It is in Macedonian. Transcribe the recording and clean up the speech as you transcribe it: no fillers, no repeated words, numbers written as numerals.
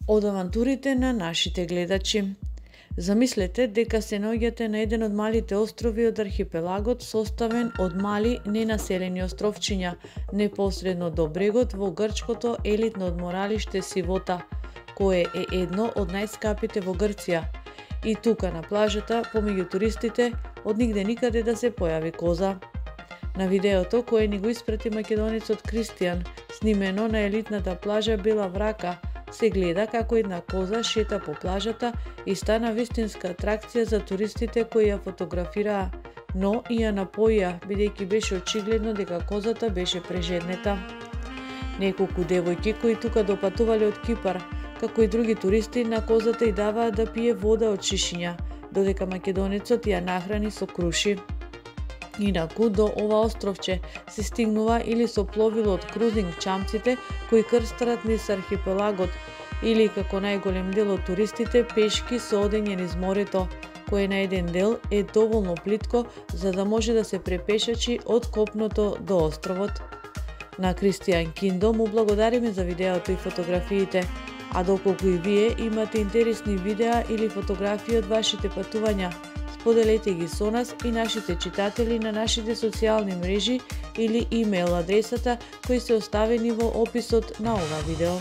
од авантурите на нашите гледачи. Замислете дека се наоѓате на еден од малите острови од архипелагот, составен од мали ненаселени островчиња, непосредно до брегот во грчкото елитно одморалиште Сивота, кое е едно од најскапите во Грција. И тука на плажата, помеѓу туристите, од нигде никаде да се појави коза. На видеото кое ни го испрати македонецот Кристијан, снимено на елитната плажа Бела Врака, се гледа како една коза шета по плажата и стана вистинска атракција за туристите кои ја фотографираа, но и ја напоија, бидејќи беше очигледно дека козата беше прежеднета. Неколку девојки кои тука допатувале од Кипар, како и други туристи, на козата и даваа да пие вода од шишиња, додека македонецот ја нахрани со круши. Инаку до ова островче се стигнува или со пловило од крузинг чамците кои крстарат низ архипелагот, или како најголем дел од туристите пешки со одење низ морето, кое на еден дел е доволно плитко за да може да се препешачи од копното до островот. На Кристијан Киндо му благодариме за видеото и фотографиите, а доколку и вие имате интересни видеа или фотографии од вашите патувања, поделете ги со нас и нашите читатели на нашите социјални мрежи или имейл адресата кои се оставени во описот на ова видео.